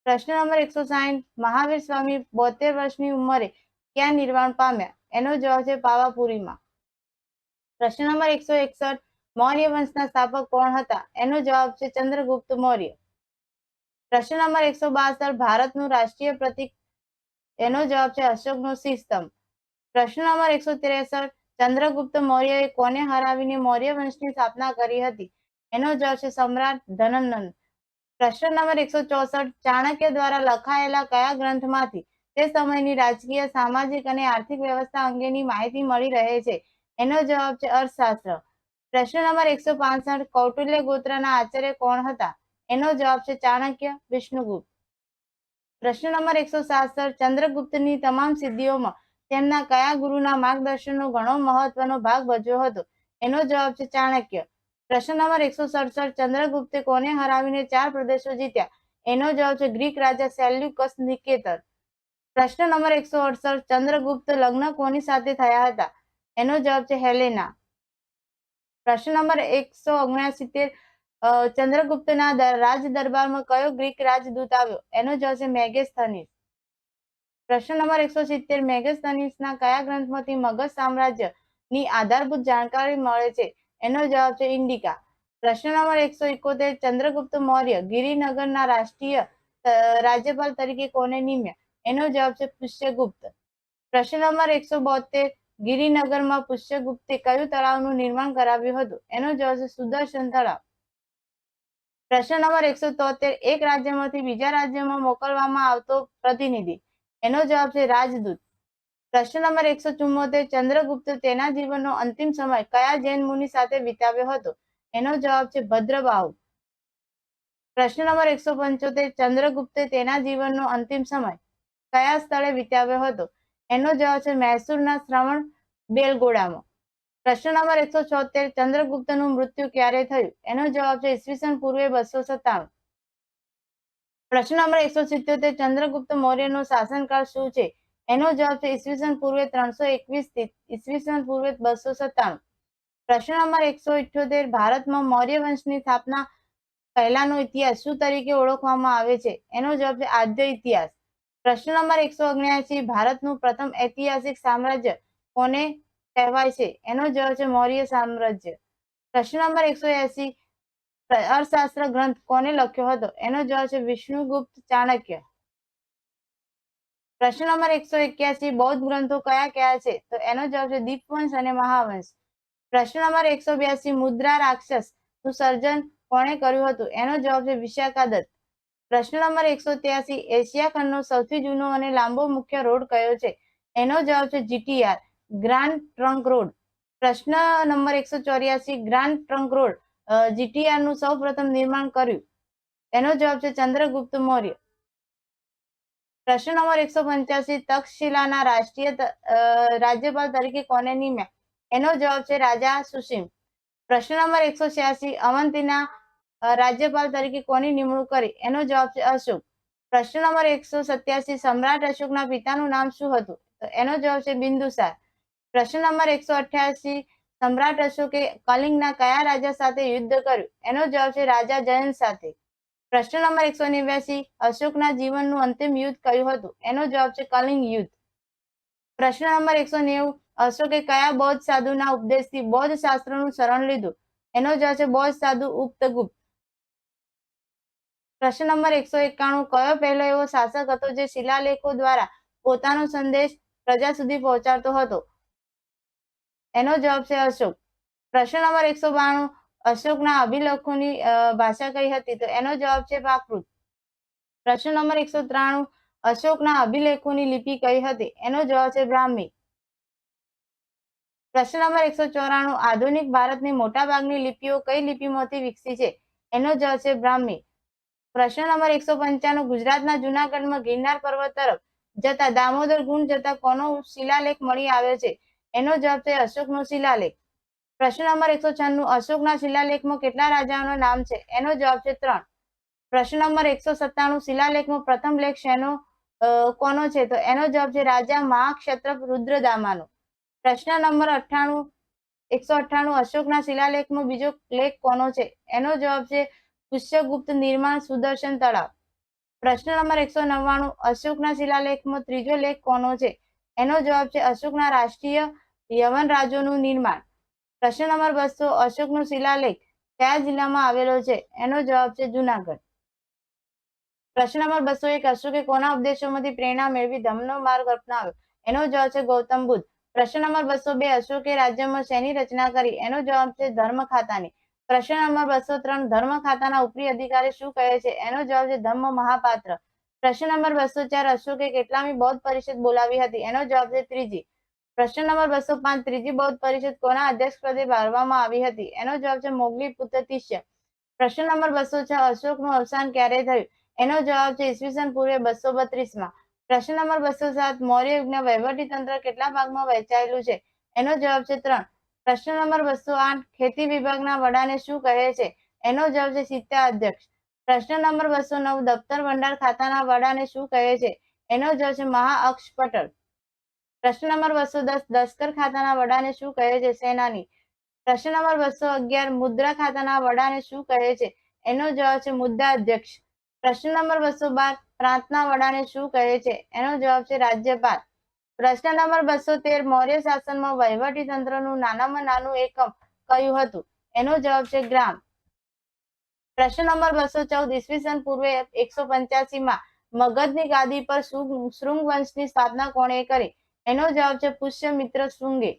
પ્રશ્ન નંબર 160 મહાવીર સ્વામી 72 વર્ષની ઉંમરે ક્યાં નિર્વાણ પામ્યા? એનો જવાબ છે પાવાપુરીમાં. પ્રશ્ન નંબર 161 મૌર્ય વંશના સ્થાપક કોણ હતા? એનો જવાબ છે ચંદ્રગુપ્ત મૌર્ય. પ્રશ્ન નંબર 162 ભારતનું રાષ્ટ્રીય પ્રતીક? એનો જવાબ છે અશોકનો શીશ સ્તંભ. પ્રશ્ન નંબર 163 ચંદ્રગુપ્ત મૌર્યએ કોને હરાવીને મૌર્ય વંશની સ્થાપના કરી હતી? એનો જવાબ છે સમ્રાટ ધનનંદ. પ્રશ્ન નંબર 164 ચાણક્ય દ્વારા લખાયેલા કયા ગ્રંથમાંથી તે સમયની રાજકીય, સામાજિક અને આર્થિક વ્યવસ્થા અંગેની માહિતી મળી રહે છે? એનો જવાબ છે અર્થશાસ્ત્ર. પ્રશ્ન નંબર 165 કૌટિલ્ય ગોત્રના આચાર્ય કોણ હતા? એનો જવાબ છે ચાણક્ય, વિષ્ણુગુપ્ત. પ્રશ્ન નંબર 167 ચંદ્રગુપ્તની તમામ સિદ્ધિઓમાં તેમના કયા ગુરુના માર્ગદર્શનનો ઘણો મહત્વનો ભાગ ભજવ્યો હતો? એનો જવાબ છે ચાણક્ય. પ્રશ્ન નંબર 167 ચંદ્રગુપ્તે કોને હરાવીને 4 પ્રદેશો જીત્યા? એનો જવાબ છે ગ્રીક રાજા સેલ્યુકસ નિકેટર. પ્રશ્ન નંબર 168 ચંદ્રગુપ્ત લગ્ન કોની સાથે થયા હતા? એનો જવાબ છે હેલેના. પ્રશ્ન નંબર 169 ચંદ્રગુપ્તના રાજ દરબારમાં કયો ગ્રીક રાજદૂત આવ્યો? એનો જવાબ છે મેગેસ્થનીસ. પ્રશ્ન નંબર 170 મેગેસ્થનીસના કયા ગ્રંથમાંથી મગધ સામ્રાજ્યની આધારભૂત જાણકારી મળે છે? એનો જવાબ છે ઇન્ડિકા. પ્રશ્ન નંબર 171 ચંદ્રગુપ્ત મૌર્ય ગિરિનગરના રાષ્ટ્રીય રાજ્યપાલ તરીકે કોને નિમ્યા? એનો જવાબ છે પુષ્યગુપ્ત. પ્રશ્ન નંબર 172 ગિરિનગરમાં પુષ્યગુપ્તે કયું તળાવનું નિર્માણ કરાવ્યું હતું? એનો જવાબ છે સુદર્શન તળાવ. પ્રશ્ન નંબર 173 એક રાજ્યમાંથી બીજા રાજ્યમાં મોકલવામાં આવતો પ્રતિનિધિ? એનો જવાબ છે રાજદૂત. પ્રશ્ન નંબર 174 ચંદ્રગુપ્ત તેના જીવનનો અંતિમ સમય કયા જૈન મુનિ સાથે વિતાવ્યો હતો? એનો જવાબ છે ભદ્રબાહુ. પ્રશ્ન નંબર 175 ચંદ્રગુપ્તે તેના જીવનનો અંતિમ સમય કયા સ્થળે વિતાવ્યો હતો? એનો જવાબ છે મૈસૂરના શ્રવણ બેલગોડામાં. પ્રશ્ન નંબર 176 ચંદ્રગુપ્તનું મૃત્યુ ક્યારે થયું? એનો જવાબ છે ઈસવીસન પૂર્વે 297. પ્રશ્ન નંબર 177 ચંદ્રગુપ્ત મૌર્યનો શાસનકાળ શું છે? એનો જવાબ છે ઈસવીસન પૂર્વે 321 થી ઈસવીસન પૂર્વે 297. પ્રશ્ન નંબર 178 ભારતમાં મૌર્ય વંશની સ્થાપના પહેલાનો ઇતિહાસ શું તરીકે ઓળખવામાં આવે છે? એનો જવાબ છે આદ્ય ઇતિહાસ. પ્રશ્ન નંબર 179 ભારતનું પ્રથમ ઐતિહાસિક સામ્રાજ્ય કોને કહેવાય છે? એનો જવાબ છે મૌર્ય સામ્રાજ્ય. પ્રશ્ન નંબર 180 અર્થશાસ્ત્ર ગ્રંથ કોને લખ્યો હતો? એનો જવાબ છે વિષ્ણુગુપ્ત ચાણક્ય. પ્રશ્ન નંબર 181 બૌદ્ધ ગ્રંથો કયા કયા છે? તો એનો જવાબ છે દીપવંશ અને મહાવંશ. પ્રશ્ન નંબર 182 મુદ્રા રાક્ષસ નું સર્જન કોણે કર્યું હતું? એનો જવાબ છે વિશાખાદત્ત. પ્રશ્ન નંબર 183 એશિયા ખંડનો સૌથી જૂનો અને લાંબો મુખ્ય રોડ કયો છે? એનો જવાબ છે જીટીઆર, ગ્રાન્ડ ટ્રંક રોડ. પ્રશ્ન નંબર 184 ગ્રાન્ડ ટ્રંક રોડ જીટીઆર નું સૌ પ્રથમ નિર્માણ કર્યું? એનો જવાબ છે ચંદ્રગુપ્ત મૌર્ય. પ્રશ્ન નંબર 185 તક્ષશિલાના રાજ્યપાલ તરીકે કોને નિમ્યા? એનો જવાબ છે રાજા સુસીમ. પ્રશ્ન નંબર 186 અવંતીના રાજ્યપાલ તરીકે કોની નિમણૂક કરી? એનો જવાબ છે અશોક. પ્રશ્ન નંબર 187 સમ્રાટ અશોકના પિતાનું નામ શું હતું? તો એનો જવાબ છે બિંદુસાર. પ્રશ્ન નંબર 188 સમ્રાટ અશોકે કલિંગના કયા રાજા સાથે યુદ્ધ કર્યું? એનો જવાબ છે રાજા જયંત સાથે. પ્રશ્ન નંબર 189 અશોકના જીવનનું અંતિમ યુદ્ધ કયું હતું? એનો જવાબ છે કલિંગ યુદ્ધ. પ્રશ્ન નંબર 190 અશોકે કયા બૌદ્ધ સાધુના ઉપદેશથી બૌદ્ધ શાસ્ત્રનું શરણ લીધું? એનો જવાબ છે બૌદ્ધ સાધુ ઉપતગુપ્ત. પ્રશ્ન નંબર 191 કયો પહેલો એવો શાસક હતો જે શિલાલેખો દ્વારા પોતાનો સંદેશ પ્રજા સુધી પહોંચાડતો હતો? એનો જવાબ છે અશોક. પ્રશ્ન નંબર 192 અશોકના અભિલેખોની ભાષા કઈ હતી? તો એનો જવાબ છે પ્રાકૃત. પ્રશ્ન નંબર 193 અશોકના અભિલેખોની લિપિ કઈ હતી? એનો જવાબ છે બ્રાહ્મી. પ્રશ્ન નંબર 194 આધુનિક ભારતની મોટાભાગની લિપિઓ કઈ લિપિમાંથી વિકસી છે? એનો જવાબ છે બ્રાહ્મી. પ્રશ્ન નંબર 195 ગુજરાતના જૂનાગઢમાં ગિરનાર પર્વત તરફ જતા દામોદર કુંડ જતા કોનો શિલાલેખ મળી આવ્યો છે? એનો જવાબ છે અશોકનો શિલાલેખ. પ્રશ્ન નંબર 196 અશોકના શિલાલેખમાં કેટલા રાજાઓના નામ છે? એનો જવાબ છે 3. પ્રશ્ન નંબર 197 શિલાલેખમાં પ્રથમ લેખ શેનો કોનો છે? તો એનો જવાબ છે રાજા મહાક્ષત્રપ રુદ્રદામાનો. પ્રશ્ન નંબર 198 અશોકના શિલાલેખમાં બીજો લેખ કોનો છે? એનો જવાબ છે પુષ્યગુપ્ત નિર્માણ સુદર્શન તળાવ. પ્રશ્ન નંબર 199 અશોકના શિલાલેખમાં ત્રીજો લેખ કોનો છે? એનો જવાબ છે અશોકના રાષ્ટ્રીય યવન રાજ્યોનું નિર્માણ. પ્રશ્ન નંબર 200 અશોકનો શિલાલેખ કયા જિલ્લામાં આવેલો છે? એનો જવાબ છે જુનાગઢ. પ્રશ્ન નંબર 201 અશોકે કોના ઉપદેશોમાંથી પ્રેરણા મેળવી ધર્મનો માર્ગ અપનાવ્યો? એનો જવાબ છે ગૌતમ બુદ્ધ. પ્રશ્ન નંબર 202 અશોકે રાજ્યમાં શેની રચના કરી? એનો જવાબ છે ધર્મ ખાતાની. પ્રશ્ન નંબર 203 ધર્મ ખાતાના ઉપરી અધિકારી શું કહે છે? એનો જવાબ છે ધમ્મ મહાપાત્ર. પ્રશ્ન નંબર 204 અશોકે કેટલામી બૌદ્ધ પરિષદ બોલાવી હતી? એનો જવાબ છે ત્રીજી. પ્રશ્ન નંબર 205 ત્રીજી બૌદ્ધ પરિષદ કોના અધ્યક્ષપદે ભરવામાં આવી હતી? એનો જવાબ છે મોગલી પુત્ર તિષ્ય. પ્રશ્ન નંબર 206 અશોકનું અવસાન ક્યારે થયું? એનો જવાબ છે ઈસવીસન પૂર્વે 232 માં. પ્રશ્ન નંબર 207 મૌર્ય યુગના વહીવટી તંત્ર કેટલા ભાગમાં વહેંચાયેલું છે? એનો જવાબ છે 3. પ્રશ્ન નંબર 208 ખેતી વિભાગના વડાને શું કહે છે? એનો જવાબ છે સીતા અધ્યક્ષ. પ્રશ્ન નંબર 209 દફતર ભંડાર ખાતાના વડાને શું કહે છે? એનો જવાબ છે મહાઅક્ષપટલ. પ્રશ્ન નંબર 210 દસ્કર ખાતાના વડાને શું કહે છે? સેનાની. પ્રશ્ન નંબર 211 મુદ્રા ખાતાના વડાને શું કહે છે? એનો જવાબ છે મુદ્રા અધ્યક્ષ. પ્રશ્ન નંબર 212 પ્રાંતના વડાને શું કહે છે? એનો જવાબ છે રાજ્યપાલ. પ્રશ્ન નંબર 213 મૌર્ય શાસનમાં વહીવટી તંત્રનું નાનામાં નાનું એકમ કયું હતું? એનો જવાબ છે ગ્રામ. પ્રશ્ન નંબર 214 ઈસવીસન પૂર્વે 185માં મગધની ગાદી પર શૃંગ વંશની સ્થાપના કોણે કરી? એનો જવાબ છે પુષ્યમિત્ર શૃંગે.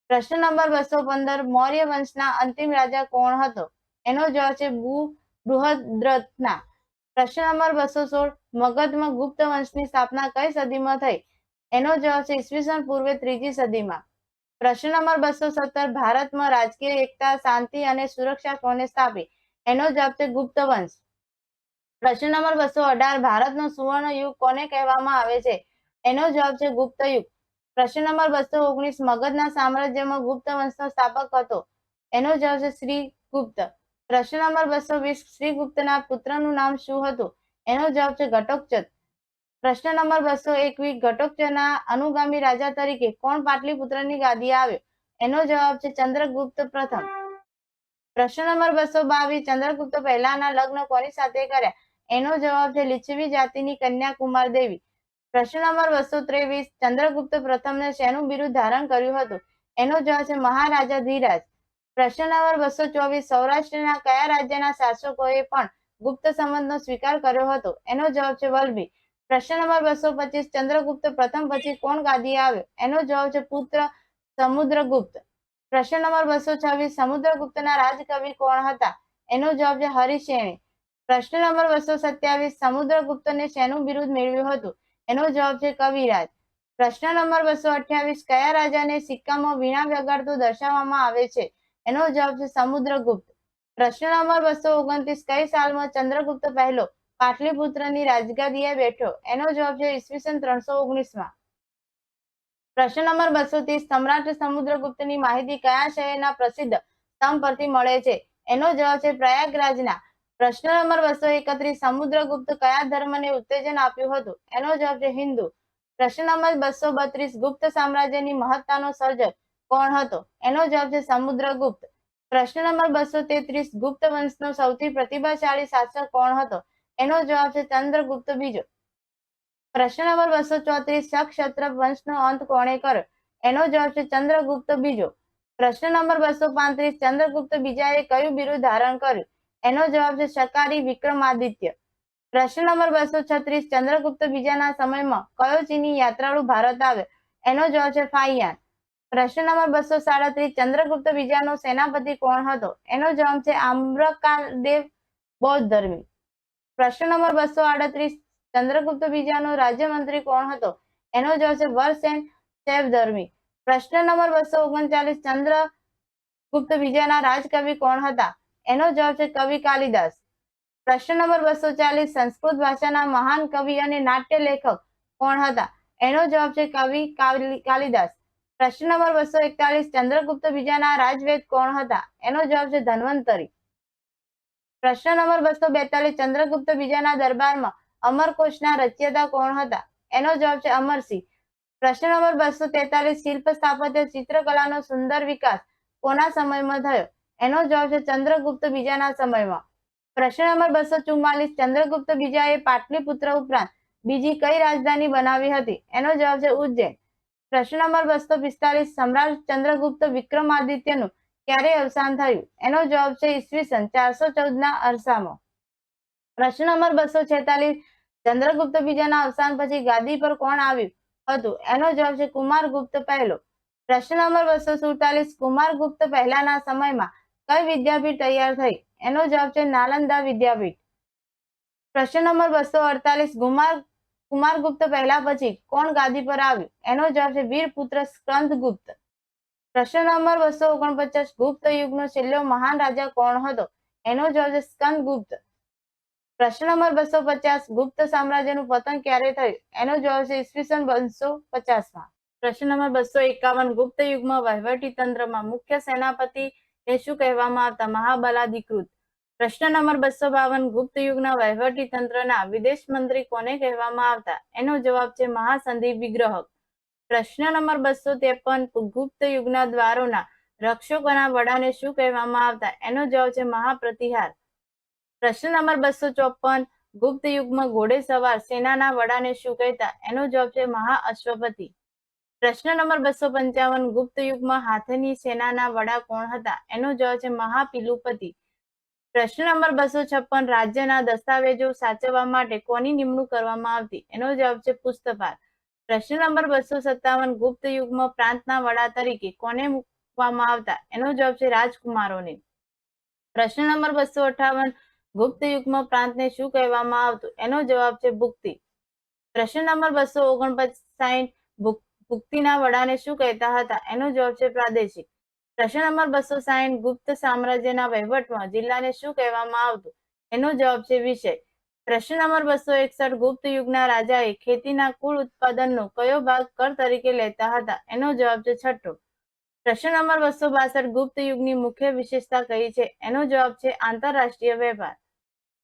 પ્રશ્ન નંબર 215 મૌર્ય વંશના અંતિમ રાજા કોણ હતો? એનો જવાબ છે બૃહદ્રથના. પ્રશ્ન નંબર 216 મગધમાં ગુપ્ત વંશની સ્થાપના કઈ સદીમાં થઈ? એનો જવાબ છે ઈસવીસન પૂર્વે 3જી સદીમાં. પ્રશ્ન નંબર 217 ભારતમાં રાજકીય એકતા શાંતિ અને સુરક્ષા કોને સ્થાપી? એનો જવાબ છે ગુપ્ત વંશ. પ્રશ્ન નંબર 218 ભારતનો સુવર્ણ યુગ કોને કહેવામાં આવે છે? એનો જવાબ છે ગુપ્ત યુગ. પ્રશ્ન નંબર 219 મગધના સામ્રાજ્યમાં ગુપ્ત વંશનો સ્થાપક હતો? એનો જવાબ છે શ્રીગુપ્ત. પ્રશ્ન નંબર 220 શ્રીગુપ્તના પુત્રનું નામ શું હતું? એનો જવાબ છે ઘટોત્કચ. પ્રશ્ન નંબર 221 ઘટોત્કચના અનુગામી રાજા તરીકે કોણ પાટલીપુત્રની ગાદીએ આવ્યો? એનો જવાબ છે ચંદ્રગુપ્ત પ્રથમ. પ્રશ્ન નંબર 222 ચંદ્રગુપ્ત પહેલાના લગ્ન કોની સાથે કર્યા? એનો જવાબ છે લીછવી જાતિની કન્યા કુમાર દેવી. પ્રશ્ન નંબર 223 ચંદ્રગુપ્ત પ્રથમને શેનું બિરુદ ધારણ કર્યું હતું? એનો જવાબ છે મહારાજા ધીરાજ. પ્રશ્ન નંબર 224 સૌરાષ્ટ્રના કયા રાજ્યના શાસકોએ પણ ગુપ્ત સંબંધનો સ્વીકાર કર્યો હતો? એનો જવાબ છે વલ્લભી. પ્રશ્ન નંબર 225 ચંદ્રગુપ્ત પ્રથમ પછી કોણ ગાદીએ આવ્યો? એનો જવાબ છે પુત્ર સમુદ્રગુપ્ત. પ્રશ્ન નંબર 226 સમુદ્રગુપ્તના રાજકવિ કોણ હતા? એનો જવાબ છે હરિશેણી. પ્રશ્ન નંબર 227 સમુદ્રગુપ્તને શેનું બિરુદ મેળવ્યું હતું? એનો જવાબ છે કવિરાજ. પ્રશ્ન નંબર 228 કયા રાજાને સિક્કામાં વીણા વગાડતો દર્શાવવામાં આવે છે? એનો જવાબ છે સમુદ્રગુપ્ત. પ્રશ્ન નંબર 229 કઈ સાલમાં ચંદ્રગુપ્ત પહેલો પાટલીપુત્રની રાજગાદીએ બેઠો? એનો જવાબ છે ઈસવીસન 319માં. પ્રશ્ન નંબર 230 સમ્રાટ સમુદ્રગુપ્તની માહિતી કયા શહેરના પ્રસિદ્ધ સ્તંભ પરથી મળે છે? એનો જવાબ છે પ્રયાગરાજના. પ્રશ્ન નંબર 231 સમુદ્રગુપ્ત કયા ધર્મને ઉત્તેજન આપ્યું હતું? એનો જવાબ છે હિન્દુ. પ્રશ્ન નંબર 232 ગુપ્ત સામ્રાજ્યની મહત્તાનો સર્જક કોણ હતો? એનો જવાબ છે સમુદ્રગુપ્ત. પ્રશ્ન નંબર 233 ગુપ્ત વંશનો સૌથી પ્રતિભાશાળી શાસક કોણ હતો? એનો જવાબ છે ચંદ્રગુપ્ત બીજો. પ્રશ્ન નંબર 234 શક વંશનો અંત કોણે કર્યો? એનો જવાબ છે ચંદ્રગુપ્ત બીજો. પ્રશ્ન નંબર 235 ચંદ્રગુપ્ત બીજાએ કયું બિરુદ ધારણ કર્યું? એનો જવાબ છે શકારી વિક્રમાદિત્ય. પ્રશ્ન નંબર 236 ચંદ્રગુપ્ત બીજાના સમયમાં કયો ચીની યાત્રાળુ ભારત આવ્યો? એનો જવાબ છે ફાહિયાન. પ્રશ્ન નંબર 237 ચંદ્રગુપ્ત બીજાનો સેનાપતિ કોણ હતો? એનો જવાબ છે આમ્રકાદેવ બૌદ્ધ ધર્મી. પ્રશ્ન નંબર 238 ચંદ્રગુપ્ત બીજાનો રાજ્યમંત્રી કોણ હતો? એનો જવાબ છે વરસેન શૈવધર્મી. પ્રશ્ન નંબર 239 ચંદ્રગુપ્ત બીજાના રાજકવિ કોણ હતા? એનો જવાબ છે કવિ કાલિદાસ. પ્રશ્ન નંબર 240 સંસ્કૃત ભાષાના મહાન કવિ અને નાટ્ય લેખક કોણ હતા? એનો જવાબ છે કવિ કાલિદાસ. પ્રશ્ન નંબર 241 ચંદ્રગુપ્ત બીજાના રાજવેદ કોણ હતા? એનો જવાબ છે ધન્વંતરી. પ્રશ્ન નંબર 242 ચંદ્રગુપ્ત બીજાના દરબારમાં અમરકોશના રચયિતા કોણ હતા? એનો જવાબ છે અમરસિંહ. પ્રશ્ન નંબર 243 શિલ્પ સ્થાપત્ય ચિત્રકલાનો સુંદર વિકાસ કોના સમયમાં થયો? એનો જવાબ છે ચંદ્રગુપ્ત બીજાના સમયમાં. પ્રશ્ન નંબર 244 ચંદ્રગુપ્ત બીજાએ પાટલીપુત્ર ઉપરાંત બીજી કઈ રાજધાની બનાવી હતી? એનો જવાબ છે ઉજ્જૈન. પ્રશ્ન નંબર 245 સમ્રાટ ચંદ્રગુપ્ત વિક્રમાદિત્યનું ક્યારે અવસાન થયું? એનો જવાબ છે ઈસવીસન 414ના અરસામાં. પ્રશ્ન નંબર 246 ચંદ્રગુપ્ત બીજાના અવસાન પછી ગાદી પર કોણ આવ્યું હતું? એનો જવાબ છે કુમારગુપ્ત પહેલો. પ્રશ્ન નંબર 247 કુમારગુપ્ત પહેલાના સમયમાં કઈ વિદ્યાપીઠ તૈયાર થઈ? એનો જવાબ છે નાલંદા વિદ્યાપીઠ. પ્રશ્ન નંબર 248 કુમારગુપ્ત પહેલા પછી કોણ ગાદી પર આવ્યું? એનો જવાબ છે વીરપુત્ર સ્કંદગુપ્ત. પ્રશ્ન નંબર 249 ગુપ્ત યુગનો છેલ્લો મહાન રાજા કોણ હતો? એનો જવાબ છે સ્કંદગુપ્ત. પ્રશ્ન નંબર 250 ગુપ્ત સામ્રાજ્યનું પતન ક્યારે થયું? એનો જવાબ છે ઈસવીસન 250 માં. પ્રશ્ન નંબર 251 ગુપ્ત યુગમાં વહીવટી તંત્રમાં મુખ્ય સેનાપતિ ને શું કહેવામાં આવતા? મહાબલાધિકૃત. પ્રશ્ન નંબર 252 ગુપ્ત યુગના વહીવટી તંત્રના વિદેશ મંત્રી કોને કહેવામાં આવતા? એનો જવાબ છે મહાસંધિ વિગ્રહક. પ્રશ્ન નંબર 253 ગુપ્ત યુગના દ્વારોના રક્ષકોના વડાને શું કહેવામાં આવતા? એનો જવાબ છે મહાપ્રતિહાર. પ્રશ્ન નંબર 254 ગુપ્ત યુગમાં ઘોડેસવાર સેનાના વડાને શું કહેતા? એનો જવાબ છે મહાઅશ્વપતિ. પ્રશ્ન નંબર 255 ગુપ્ત યુગમાં હાથીની સેનાના વડા કોણ હતા? એનો જવાબ છે મહાપિલુપતિ. પ્રશ્ન નંબર 256 રાજ્યના દસ્તાવેજો સાચવવા માટે કોની નિમણૂક કરવામાં આવતી? એનો જવાબ છે પુસ્તપાલ. પ્રશ્ન નંબર 257 ગુપ્ત યુગમાં પ્રાંતના વડા તરીકે કોને મૂકવામાં આવતા? એનો જવાબ છે રાજકુમારોને. પ્રશ્ન નંબર 258 ગુપ્ત યુગમાં પ્રાંતને શું કહેવામાં આવતું? એનો જવાબ છે ભુક્તિ. પ્રશ્ન નંબર 259 ભુક્તિના વડાને શું કહેતા હતા? એનો જવાબ છે પ્રાદેશિક. પ્રશ્ન નંબર 260 ગુપ્ત સામ્રાજ્યના વહીવટમાં જિલ્લાને શું કહેવામાં આવતું? એનો જવાબ છે વિષય. પ્રશ્ન નંબર 261 ગુપ્ત યુગના રાજાએ ખેતીના કુલ ઉત્પાદનનો કયો ભાગ કર તરીકે લેતા હતા? એનો જવાબ છે છઠ્ઠો. પ્રશ્ન નંબર 262 ગુપ્ત યુગની મુખ્ય વિશેષતા કઈ છે? એનો જવાબ છે આંતરરાષ્ટ્રીય વેપાર.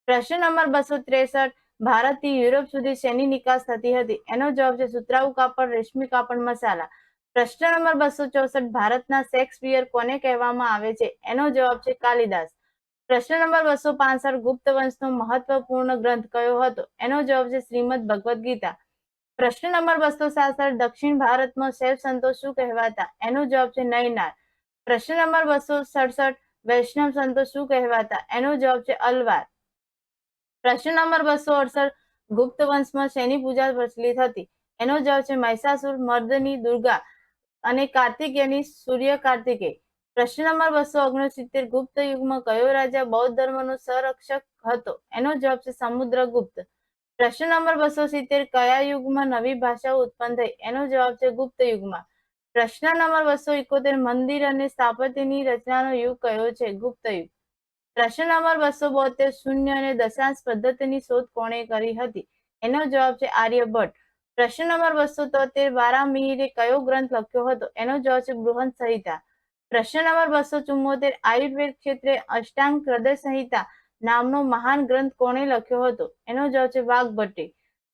પ્રશ્ન નંબર 263 ભારતથી યુરોપ સુધી શેની નિકાસ થતી હતી? એનો જવાબ છે સુતરાઉ કાપડ, રેશમી કાપડ, મસાલા. પ્રશ્ન નંબર 264 ભારતના શેક્સપિયર કોને કહેવામાં આવે છે? એનો જવાબ છે કાલિદાસ. પ્રશ્ન નંબર 265 ગુપ્ત વંશનો મહત્વપૂર્ણ ગ્રંથ કયો હતો? એનો જવાબ છે શ્રીમદ ભગવદ ગીતા. પ્રશ્ન નંબર 267 દક્ષિણ ભારતમાં શૈવ સંતો શું કહેવાતા? એનો જવાબ છે નયનાર. પ્રશ્ન નંબર 267 વૈષ્ણવ સંતો શું કહેવાતા? એનો જવાબ છે અલવાર. પ્રશ્ન નંબર 268 ગુપ્ત વંશમાં શેની પૂજા પ્રચલિત હતી? એનો જવાબ છે મહિષાસુર મર્દની દુર્ગા અને કાર્તિકેયની સૂર્ય કાર્તિકેય. પ્રશ્ન નંબર 269 ગુપ્ત યુગમાં કયો રાજા બૌદ્ધ ધર્મનો સંરક્ષક હતો? એનો જવાબ છે સમુદ્રગુપ્ત. પ્રશ્ન નંબર 270 કયા યુગમાં નવી ભાષાઓ ઉત્પન્ન થઈ? એનો જવાબ છે ગુપ્ત યુગમાં. પ્રશ્ન નંબર 271 મંદિર અને સ્થાપત્યની રચનાનો યુગ કયો છે? ગુપ્ત યુગ. પ્રશ્ન નંબર 272 શૂન્ય અને દશાંશ પદ્ધતિની શોધ કોણે કરી હતી? એનો જવાબ છે આર્યભટ્ટ. પ્રશ્ન નંબર 273 વારામિહિરે કયો ગ્રંથ લખ્યો હતો? એનો જવાબ છે બૃહદ સંહિતા. પ્રશ્ન નંબર 274 આયુર્વેદ ક્ષેત્રે અષ્ટાંગ હૃદય સંહિતા નામનો મહાન ગ્રંથ કોણે લખ્યો હતો? એનો જવાબ છે વાઘભટ્ટે.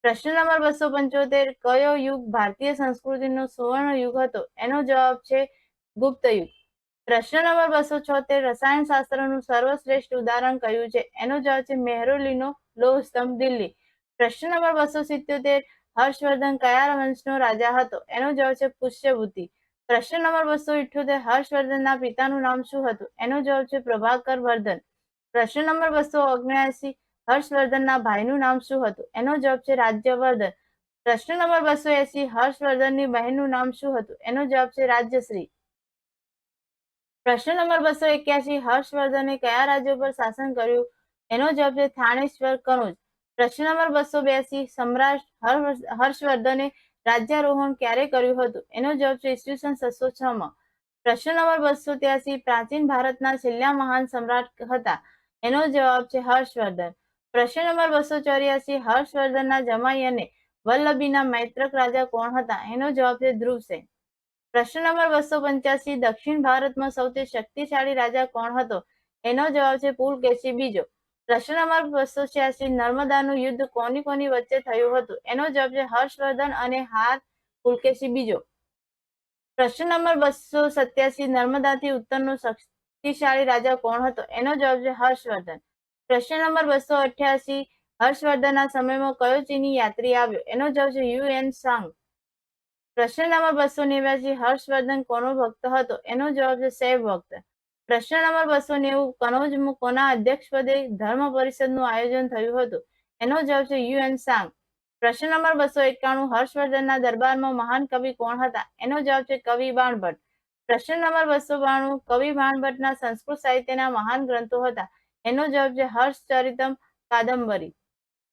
પ્રશ્ન નંબર 275 કયો યુગ ભારતીય સંસ્કૃતિનો સુવર્ણ યુગ હતો? એનો જવાબ છે ગુપ્ત યુગ. પ્રશ્ન નંબર 276 રસાયણશાસ્ત્રનું સર્વશ્રેષ્ઠ ઉદાહરણ કયું છે? એનો જવાબ છે મેહરોલીનો લોહ સ્તંભ દિલ્હી. પ્રશ્ન નંબર 277 હર્ષવર્ધન કયા વંશનો રાજા હતો? એનો જવાબ છે પુષ્યભૂતિ. પ્રશ્ન નંબર 278 હર્ષવર્ધનના પિતાનું નામ શું હતું? એનો જવાબ છે પ્રભાકર વર્ધન. પ્રશ્ન નંબર 279 હર્ષવર્ધનના ભાઈનું નામ શું હતું? એનો જવાબ છે રાજ્યવર્ધન. પ્રશ્ન નંબર 280 હર્ષવર્ધનની બહેનનું નામ શું હતું? એનો જવાબ છે રાજ્યશ્રી. પ્રશ્ન નંબર 281 હર્ષવર્ધને કયા રાજ્યો પર શાસન કર્યું? એનો જવાબ છે થાનેશ્વર કનોજ. પ્રશ્ન નંબર 282 સમ્રાટ હર્ષવર્ધને રાજ્યારોહણ ક્યારે કર્યું હતું? એનો જવાબ છે ઈસવીસન 606 માં. પ્રશ્ન નંબર 283 પ્રાચીન ભારતના છેલ્લા મહાન સમ્રાટ હતા? એનો જવાબ છે હર્ષવર્ધન. પ્રશ્ન નંબર 284 હર્ષવર્ધનના જમાઈ અને વલ્લભીના મૈત્રક રાજા કોણ હતા? એનો જવાબ છે ધ્રુવસેન. પ્રશ્ન નંબર 285 દક્ષિણ ભારતમાં સૌથી શક્તિશાળી રાજા કોણ હતો? એનો જવાબ છે પુલકેશી બીજો. પ્રશ્ન નંબર 286 નર્મદાનું યુદ્ધ કોની કોની વચ્ચે થયું હતું? એનો જવાબ છે હર્ષવર્ધન અને હાર પુલકેશી બીજો. પ્રશ્ન નંબર 287 નર્મદાથી ઉત્તરનો શક્તિશાળી રાજા કોણ હતો? એનો જવાબ છે હર્ષવર્ધન. પ્રશ્ન નંબર 288 હર્ષવર્ધનના સમયમાં કયો ચીની યાત્રી આવ્યો? એનો જવાબ છે યુએન સાંગ. પ્રશ્ન નંબર 289 હર્ષવર્ધન કોનો ભક્ત હતો? એનો જવાબ છે શૈવ ભક્ત. પ્રશ્ન નંબર 290 કનોજમાં કોના અધ્યક્ષપદે ધર્મ પરિષદનું આયોજન થયું હતું? એનો જવાબ છે યુએન સાંગ. પ્રશ્ન નંબર 291 હર્ષવર્ધનના દરબારમાં મહાન કવિ કોણ હતા? એનો જવાબ છે કવિ બાણભટ્ટ. પ્રશ્ન નંબર 292 કવિ ભાણભટ્ટના સંસ્કૃત સાહિત્યના મહાન ગ્રંથો હતા. એનો જવાબ છે હર્ષચરિતમ કાદંબરી.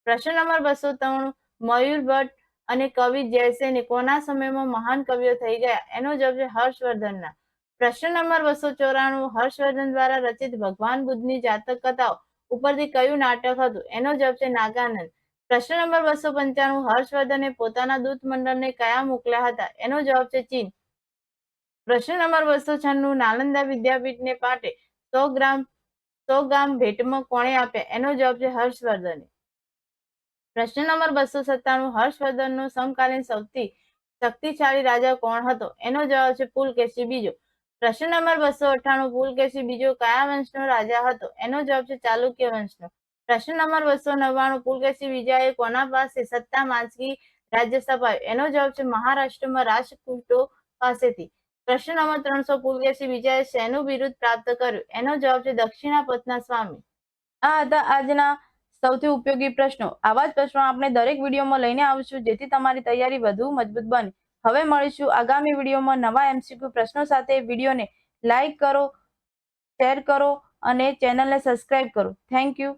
પ્રશ્ન નંબર 293 મયુર ભટ્ટ અને કવિ જયસેની કોના સમયમાં મહાન કવિઓ થઈ ગયા? એનો જવાબ છે હર્ષવર્ધનના. પ્રશ્ન નંબર 294 હર્ષવર્ધન દ્વારા રચિત ભગવાન બુદ્ધની જાતક કથાઓ ઉપરથી કયું નાટક હતું? એનો જવાબ છે નાગાનંદ. પ્રશ્ન નંબર 295 હર્ષવર્ધને પોતાના દૂત મંડળને કયા મોકલ્યા હતા? એનો જવાબ છે ચીન. પ્રશ્ન નંબર 296 નાલંદા વિદ્યાપીઠને પાટે 100 ગામ ભેટમાં કોણે આપ્યા? એનો જવાબ છે હર્ષવર્ધને. પ્રશ્ન નંબર 297 હર્ષવર્ધનનો સમકાલીન સૌથી શક્તિશાળી રાજા કોણ હતો? એનો જવાબ છે પુલકેશી બીજો. પ્રશ્ન નંબર 298 પુલકેશી બીજો કયા વંશનો રાજા હતો? એનો જવાબ છે ચાલુક્ય વંશનો. પ્રશ્ન નંબર 299 પુલકેશી બીજાએ કોના પાસે સત્તા માંચકી રાજ્ય સ્થપાવ્યું? એનો જવાબ છે મહારાષ્ટ્રમાં રાજપૂતો પાસેથી. પ્રશ્ન નંબર 300 પુલકેશી બીજાએ શેનું બિરુદ પ્રાપ્ત કર્યું? એનો જવાબ છે દક્ષિણાપથના સ્વામી. આ હતા આજના સૌથી ઉપયોગી પ્રશ્નો. આવા જ પ્રશ્નો આપણે દરેક વિડીયોમાં લઈને આવીશું જેથી તમારી તૈયારી વધુ મજબૂત બને. હવે મળીશું આગામી વિડીયોમાં નવા MCQ પ્રશ્નો સાથે. વિડીયોને લાઈક કરો, શેર કરો અને ચેનલને સબસ્ક્રાઇબ કરો. Thank you.